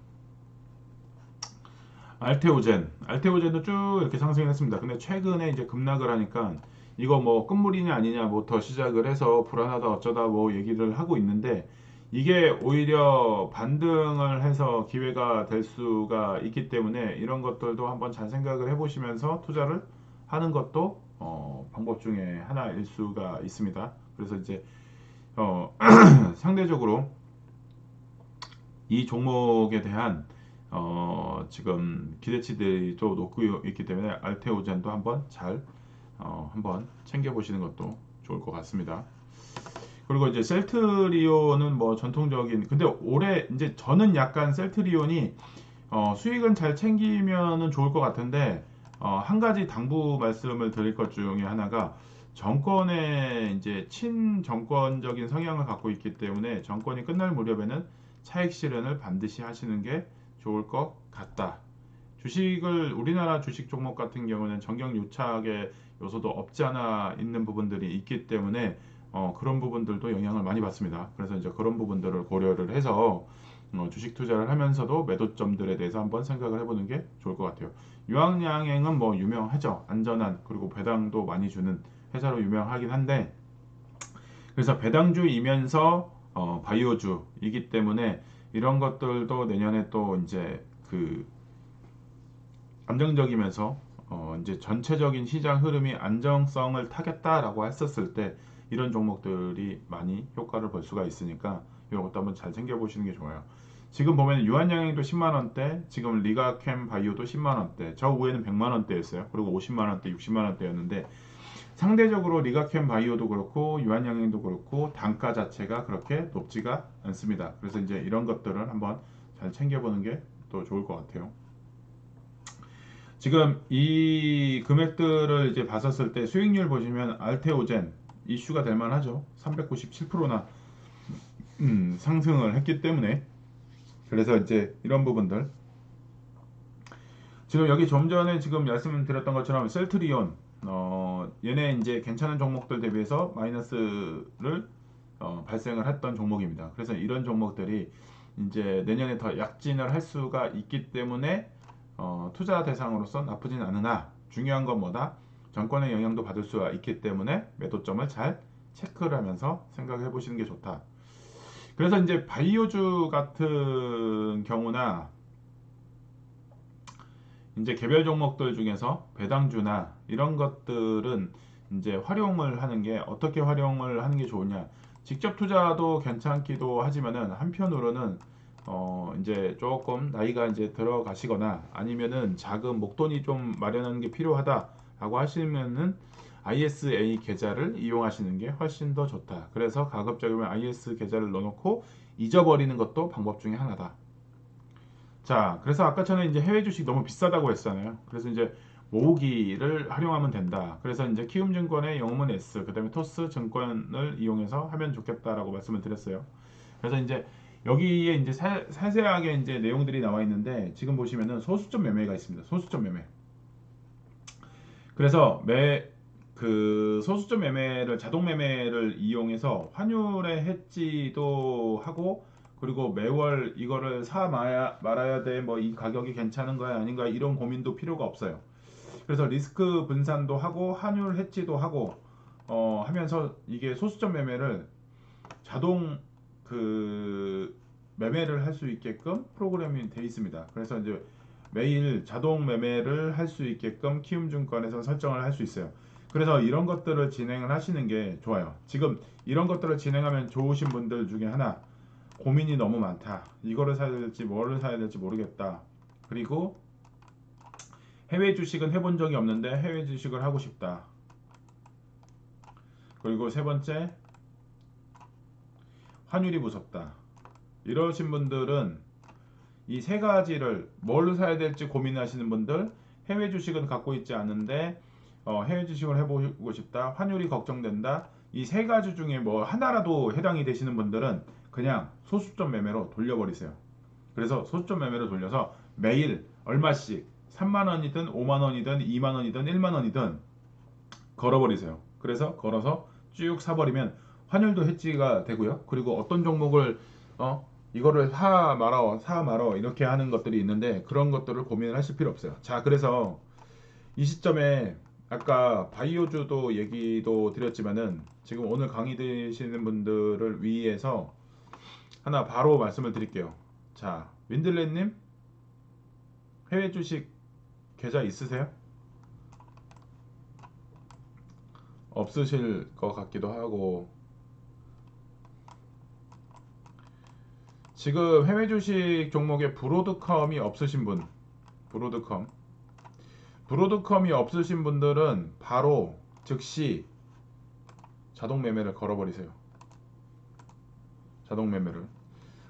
알테오젠도 쭉 이렇게 상승했습니다. 근데 최근에 이제 급락을 하니까 이거 뭐 끝물이냐 아니냐부터 시작을 해서 불안하다 어쩌다 뭐 얘기를 하고 있는데 이게 오히려 반등을 해서 기회가 될 수가 있기 때문에 이런 것들도 한번 잘 생각을 해보시면서 투자를 하는 것도 방법 중에 하나일 수가 있습니다. 그래서 이제 상대적으로 이 종목에 대한 지금 기대치들이 또 높고 있기 때문에 알테오젠도 한번 잘 한번 챙겨보시는 것도 좋을 것 같습니다. 그리고 이제 셀트리온은 뭐 전통적인 근데 올해 이제 저는 약간 셀트리온이 수익은 잘 챙기면은 좋을 것 같은데 한 가지 당부 말씀을 드릴 것 중에 하나가 정권의 이제 친정권적인 성향을 갖고 있기 때문에 정권이 끝날 무렵에는 차익 실현을 반드시 하시는 게 좋을 것 같다. 우리나라 주식 종목 같은 경우는 정경 유착의 요소도 없지 않아 있는 부분들이 있기 때문에 그런 부분들도 영향을 많이 받습니다. 그래서 이제 그런 부분들을 고려를 해서 주식 투자를 하면서도 매도점들에 대해서 한번 생각을 해보는 게 좋을 것 같아요. 유황양행은 뭐 유명하죠. 안전한 그리고 배당도 많이 주는 회사로 유명하긴 한데 그래서 배당주이면서 바이오주이기 때문에 이런 것들도 내년에 또 이제 안정적이면서 이제 전체적인 시장 흐름이 안정성을 타겠다라고 했었을 때 이런 종목들이 많이 효과를 볼 수가 있으니까 이것도 한번 잘 챙겨보시는 게 좋아요. 지금 보면 유한양행도 10만원대, 지금 리가캠 바이오도 10만원대, 저 위에는 100만원대였어요. 그리고 50만원대, 60만원대였는데 상대적으로 리가캠 바이오도 그렇고 유한양행도 그렇고 단가 자체가 그렇게 높지가 않습니다. 그래서 이제 이런 것들을 한번 잘 챙겨보는 게 또 좋을 것 같아요. 지금 이 금액들을 이제 봤었을 때 수익률 보시면 알테오젠 이슈가 될 만하죠. 397%나 상승을 했기 때문에 그래서 이제 이런 부분들 지금 여기 좀 전에 지금 말씀드렸던 것처럼 셀트리온 얘네 이제 괜찮은 종목들 대비해서 마이너스를 발생을 했던 종목입니다. 그래서 이런 종목들이 이제 내년에 더 약진을 할 수가 있기 때문에 투자 대상으로서 나쁘진 않으나 중요한 건 뭐다? 정권의 영향도 받을 수가 있기 때문에 매도점을 잘 체크를 하면서 생각해 보시는 게 좋다. 그래서 이제 바이오주 같은 경우나 이제 개별 종목들 중에서 배당주나 이런 것들은 이제 활용을 하는 게 어떻게 활용을 하는 게 좋으냐. 직접 투자도 괜찮기도 하지만은 한편으로는 이제 조금 나이가 이제 들어가시거나 아니면은 자금 목돈이 좀 마련하는 게 필요하다라고 하시면은 ISA 계좌를 이용하시는 게 훨씬 더 좋다. 그래서 가급적이면 IS 계좌를 넣어놓고 잊어버리는 것도 방법 중에 하나다. 자, 그래서 아까 전에 이제 해외 주식 너무 비싸다고 했잖아요. 그래서 이제 모으기를 활용하면 된다. 그래서 이제 키움증권의 영문 S, 그다음에 토스 증권을 이용해서 하면 좋겠다라고 말씀을 드렸어요. 그래서 이제 여기에 이제 세하게 이제 내용들이 나와 있는데 지금 보시면은 소수점 매매가 있습니다. 소수점 매매. 그래서 그 소수점 매매를 자동 매매를 이용해서 환율의 해지도 하고 그리고 매월 이거를 말아야 돼. 뭐 이 가격이 괜찮은 거야 아닌가 이런 고민도 필요가 없어요. 그래서 리스크 분산도 하고 환율 해지도 하고 하면서 이게 소수점 매매를 자동 그 매매를 할 수 있게끔 프로그램이 되어 있습니다. 그래서 이제 매일 자동 매매를 할 수 있게끔 키움증권에서 설정을 할 수 있어요. 그래서 이런 것들을 진행을 하시는 게 좋아요. 지금 이런 것들을 진행하면 좋으신 분들 중에 하나 고민이 너무 많다. 이거를 사야 될지 뭐를 사야 될지 모르겠다. 그리고 해외 주식은 해본 적이 없는데 해외 주식을 하고 싶다. 그리고 세 번째 환율이 무섭다. 이러신 분들은 이 세 가지를 뭘 사야 될지 고민하시는 분들, 해외 주식은 갖고 있지 않은데 해외 주식을 해보고 싶다, 환율이 걱정된다. 이 세 가지 중에 뭐 하나라도 해당이 되시는 분들은 그냥 소수점 매매로 돌려버리세요. 그래서 소수점 매매로 돌려서 매일 얼마씩 3만 원이든 5만 원이든 2만 원이든 1만 원이든 걸어버리세요. 그래서 걸어서 쭉 사버리면 환율도 해지가 되고요. 그리고 어떤 종목을 이거를 사 말어 이렇게 하는 것들이 있는데 그런 것들을 고민을 하실 필요 없어요. 자, 그래서 이 시점에 아까 바이오주도 얘기도 드렸지만은 지금 오늘 강의 들으시는 분들을 위해서 하나 바로 말씀을 드릴게요. 자, 윈들레님 해외 주식 계좌 있으세요? 없으실 것 같기도 하고 지금 해외 주식 종목에 브로드컴이 없으신 분, 브로드컴이 없으신 분들은 바로 즉시 자동 매매를 걸어버리세요. 자동 매매를.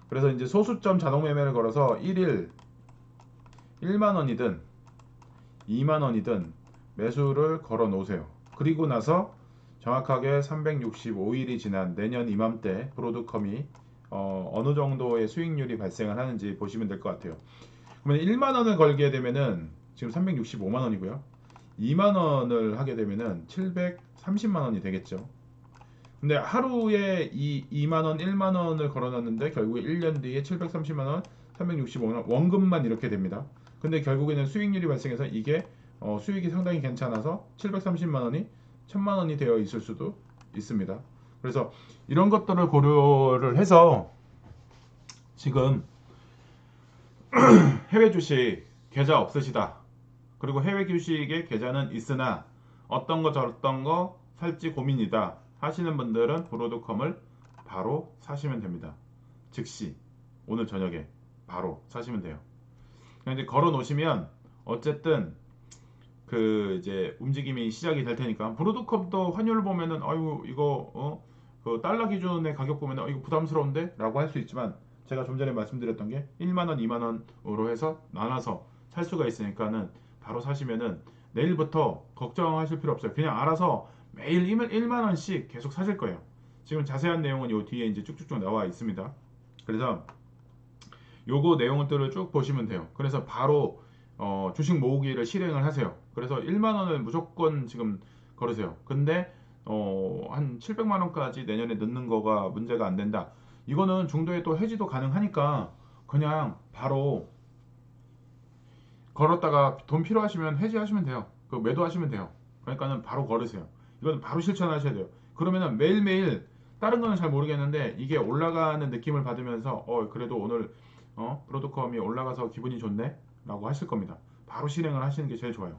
그래서 이제 소수점 자동 매매를 걸어서 1일 1만 원이든 2만 원이든 매수를 걸어 놓으세요. 그리고 나서 정확하게 365일이 지난 내년 이맘때 브로드컴이 어느 정도의 수익률이 발생을 하는지 보시면 될 것 같아요. 그러면 1만 원을 걸게 되면은 지금 365만 원이고요. 2만 원을 하게 되면은 730만 원이 되겠죠. 근데 하루에 2만 원, 1만 원을 걸어놨는데 결국에 1년 뒤에 730만 원, 365만 원 원금만 이렇게 됩니다. 근데 결국에는 수익률이 발생해서 이게 수익이 상당히 괜찮아서 730만 원이 1000만 원이 되어 있을 수도 있습니다. 그래서 이런 것들을 고려를 해서 지금 해외 주식 계좌 없으시다. 그리고 해외 주식의 계좌는 있으나 어떤 거 저떤 거 살지 고민이다 하시는 분들은 브로드컴을 바로 사시면 됩니다. 즉시 오늘 저녁에 바로 사시면 돼요. 근데 걸어 놓으시면 어쨌든 그 이제 움직임이 시작이 될 테니까 브로드컴도 환율 보면은 아유 이거 그 달러 기준의 가격 보면은 이거 부담스러운데 라고 할 수 있지만 제가 좀 전에 말씀드렸던 게 1만 원, 2만 원으로 해서 나눠서 살 수가 있으니까는 바로 사시면은 내일부터 걱정하실 필요 없어요. 그냥 알아서 매일 1만 원씩 계속 사실 거예요. 지금 자세한 내용은 요 뒤에 이제 쭉쭉쭉 나와 있습니다. 그래서 요거 내용들을 쭉 보시면 돼요. 그래서 바로 주식 모으기를 실행을 하세요. 그래서 1만 원을 무조건 지금 걸으세요. 근데 한 700만 원까지 내년에 넣는 거가 문제가 안 된다. 이거는 중도에 또 해지도 가능하니까 그냥 바로 걸었다가 돈 필요하시면 해지하시면 돼요. 그 매도하시면 돼요. 그러니까는 바로 걸으세요. 이건 바로 실천하셔야 돼요. 그러면은 매일매일 다른 거는 잘 모르겠는데 이게 올라가는 느낌을 받으면서 그래도 오늘 브로드컴이 올라가서 기분이 좋네 라고 하실 겁니다. 바로 실행을 하시는 게 제일 좋아요.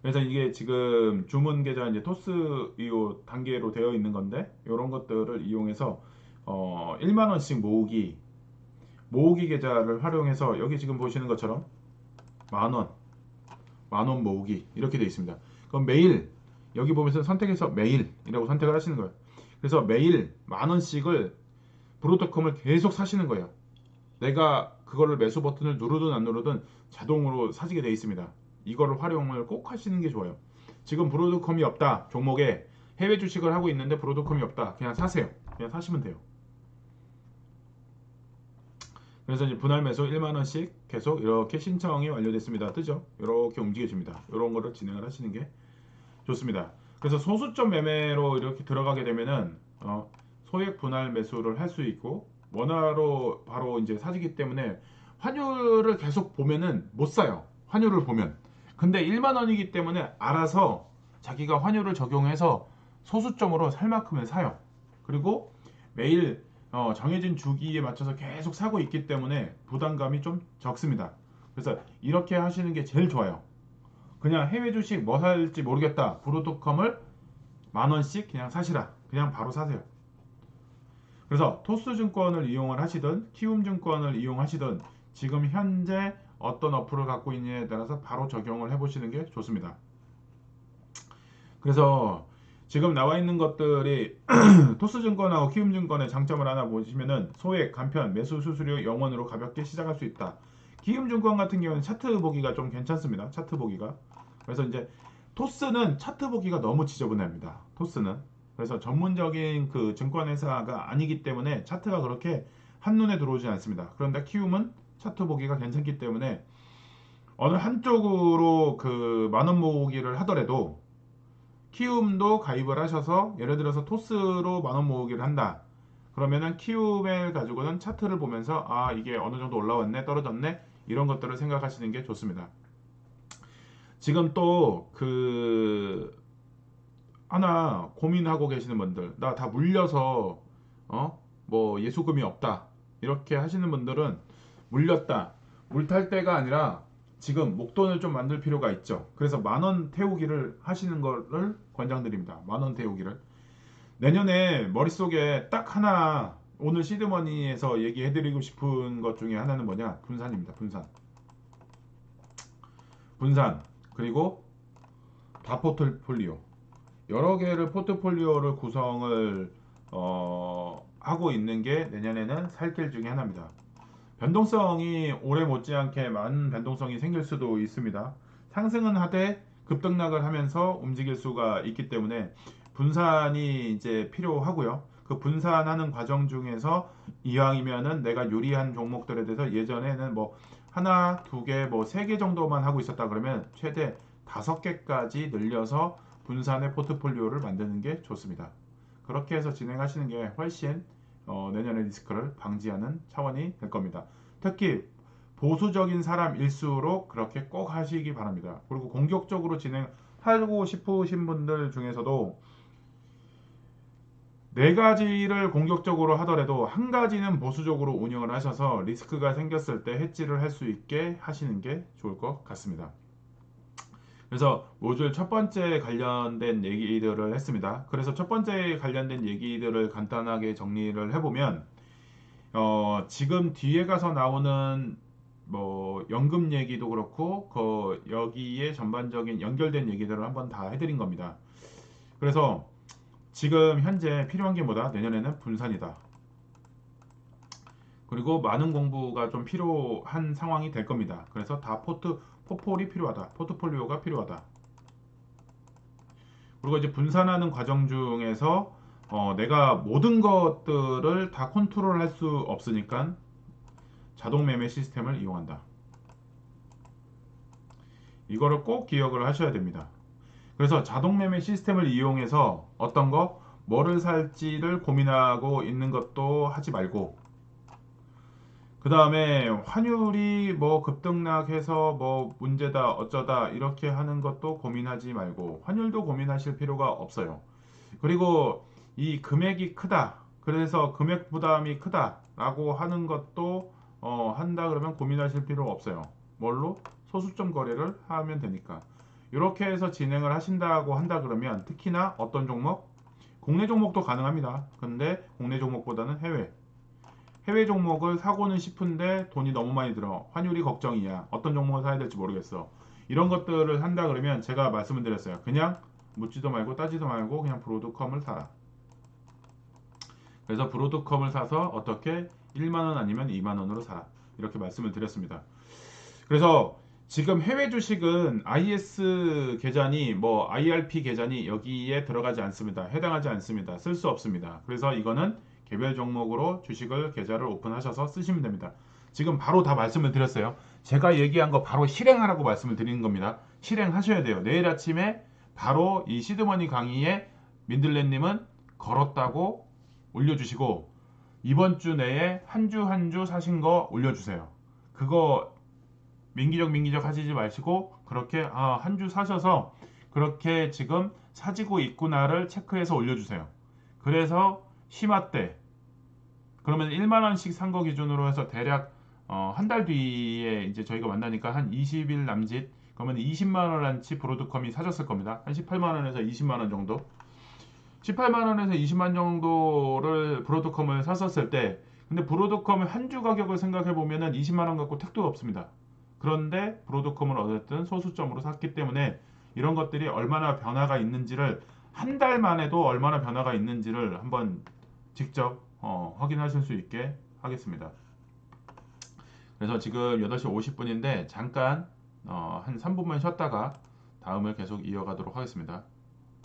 그래서 이게 지금 주문 계좌 이제 토스 이 단계로 되어 있는 건데 이런 것들을 이용해서 1만 원씩 모으기 계좌를 활용해서 여기 지금 보시는 것처럼 만원 모으기 이렇게 되어 있습니다. 그럼 매일 여기 보면서 선택해서 매일이라고 선택을 하시는 거예요. 그래서 매일 만원씩을 브로드컴을 계속 사시는 거예요. 내가 그거를 매수 버튼을 누르든 안 누르든 자동으로 사지게 되어 있습니다. 이거를 활용을 꼭 하시는 게 좋아요. 지금 브로드컴이 없다 종목에 해외 주식을 하고 있는데 브로드컴이 없다 그냥 사세요. 그냥 사시면 돼요. 그래서 이제 분할 매수 1만원씩 계속 이렇게 신청이 완료됐습니다. 뜨죠? 이렇게 움직여집니다. 이런 거를 진행을 하시는 게 좋습니다. 그래서 소수점 매매로 이렇게 들어가게 되면은 소액 분할 매수를 할 수 있고 원화로 바로 이제 사지기 때문에 환율을 계속 보면은 못 사요. 환율을 보면. 근데 1만 원이기 때문에 알아서 자기가 환율을 적용해서 소수점으로 살 만큼은 사요. 그리고 매일 정해진 주기에 맞춰서 계속 사고 있기 때문에 부담감이 좀 적습니다. 그래서 이렇게 하시는 게 제일 좋아요. 그냥 해외 주식 뭐 살지 모르겠다. 브로드컴을 만원씩 그냥 사시라. 그냥 바로 사세요. 그래서 토스증권을 이용을 하시든 키움증권을 이용하시든 지금 현재 어떤 어플을 갖고 있느냐에 따라서 바로 적용을 해보시는 게 좋습니다. 그래서 지금 나와 있는 것들이 토스증권하고 키움증권의 장점을 하나 보시면은 소액, 간편, 매수 수수료 0원으로 가볍게 시작할 수 있다. 키움증권 같은 경우는 차트 보기가 좀 괜찮습니다. 차트 보기가. 그래서 이제 토스는 차트 보기가 너무 지저분합니다. 토스는. 그래서 전문적인 그 증권회사가 아니기 때문에 차트가 그렇게 한눈에 들어오지 않습니다. 그런데 키움은 차트 보기가 괜찮기 때문에 어느 한쪽으로 그 만원 모으기를 하더라도 키움도 가입을 하셔서 예를 들어서 토스로 만원 모으기를 한다. 그러면은 키움을 가지고는 차트를 보면서 이게 어느 정도 올라왔네 떨어졌네 이런 것들을 생각하시는 게 좋습니다. 지금 또 그 하나 고민하고 계시는 분들 나 다 물려서 뭐 예수금이 없다 이렇게 하시는 분들은 물렸다 물탈 때가 아니라 지금 목돈을 좀 만들 필요가 있죠. 그래서 만원 태우기를 하시는 거를 권장드립니다. 만원 태우기를 내년에 머릿속에 딱 하나 오늘 시드머니에서 얘기해드리고 싶은 것 중에 하나는 뭐냐 분산입니다. 분산 그리고 다포트폴리오 여러 개를 포트폴리오를 구성을 하고 있는 게 내년에는 살 길 중에 하나입니다. 변동성이 올해 못지않게 많은 변동성이 생길 수도 있습니다. 상승은 하되 급등락을 하면서 움직일 수가 있기 때문에 분산이 이제 필요하고요. 그 분산하는 과정 중에서 이왕이면은 내가 유리한 종목들에 대해서 예전에는 뭐 하나, 두 개, 뭐 세 개 정도만 하고 있었다 그러면 최대 5개까지 늘려서 분산의 포트폴리오를 만드는 게 좋습니다. 그렇게 해서 진행하시는 게 훨씬 내년의 리스크를 방지하는 차원이 될 겁니다. 특히 보수적인 사람일수록 그렇게 꼭 하시기 바랍니다. 그리고 공격적으로 진행하고 싶으신 분들 중에서도 네 가지를 공격적으로 하더라도 한 가지는 보수적으로 운영을 하셔서 리스크가 생겼을 때 해지를 할 수 있게 하시는 게 좋을 것 같습니다. 그래서 모듈 첫 번째 관련된 얘기들을 했습니다. 그래서 첫 번째 관련된 얘기들을 간단하게 정리를 해보면 지금 뒤에 가서 나오는 뭐 연금 얘기도 그렇고 여기에 전반적인 연결된 얘기들을 한번 다 해드린 겁니다. 그래서 지금 현재 필요한 게 뭐다? 내년에는 분산이다. 그리고 많은 공부가 좀 필요한 상황이 될 겁니다. 그래서 다 포폴이 필요하다. 포트폴리오가 필요하다. 그리고 이제 분산하는 과정 중에서 내가 모든 것들을 다 컨트롤할 수 없으니까 자동 매매 시스템을 이용한다. 이거를 꼭 기억을 하셔야 됩니다. 그래서 자동 매매 시스템을 이용해서 어떤 뭐를 살지를 고민하고 있는 것도 하지 말고 그 다음에 환율이 뭐 급등락해서 뭐 문제다 어쩌다 이렇게 하는 것도 고민하지 말고 환율도 고민하실 필요가 없어요. 그리고 이 금액이 크다. 그래서 금액 부담이 크다라고 하는 것도 한다 그러면 고민하실 필요 없어요. 뭘로? 소수점 거래를 하면 되니까. 이렇게 해서 진행을 하신다고 한다 그러면 특히나 어떤 종목? 국내 종목도 가능합니다. 근데 국내 종목보다는 해외 종목을 사고는 싶은데 돈이 너무 많이 들어. 환율이 걱정이야. 어떤 종목을 사야 될지 모르겠어. 이런 것들을 한다 그러면 제가 말씀을 드렸어요. 그냥 묻지도 말고 따지도 말고 그냥 브로드컴을 사라. 그래서 브로드컴을 사서 어떻게 1만원 아니면 2만원으로 사라. 이렇게 말씀을 드렸습니다. 그래서 지금 해외 주식은 IS 계좌니 뭐 IRP 계좌니 여기에 들어가지 않습니다. 해당하지 않습니다. 쓸 수 없습니다. 그래서 이거는 개별 종목으로 주식을 계좌를 오픈하셔서 쓰시면 됩니다. 지금 바로 다 말씀을 드렸어요. 제가 얘기한 거 바로 실행하라고 말씀을 드리는 겁니다. 실행하셔야 돼요. 내일 아침에 바로 이 시드머니 강의에 민들레님은 걸었다고 올려주시고 이번 주 내에 한 주 한 주 사신 거 올려주세요. 그거 민기적 하시지 마시고 그렇게 한 주 사셔서 그렇게 지금 사지고 있구나를 체크해서 올려주세요. 그래서 심화 때 그러면 1만 원씩 산 거 기준으로 해서 대략 한 달 뒤에 이제 저희가 만나니까 한 20일 남짓 그러면 20만 원어치 브로드컴이 사셨을 겁니다. 한 18만 원에서 20만 원 정도. 18만 원에서 20만 정도를 브로드컴을 샀었을 때 근데 브로드컴의 한 주 가격을 생각해 보면은 20만 원 갖고 택도 없습니다. 그런데 브로드컴을 어쨌든 소수점으로 샀기 때문에 이런 것들이 얼마나 변화가 있는지를 한 달 만에도 얼마나 변화가 있는지를 한번 직접 확인하실 수 있게 하겠습니다. 그래서 지금 8시 50분인데 잠깐 한 3분만 쉬었다가 다음을 계속 이어가도록 하겠습니다.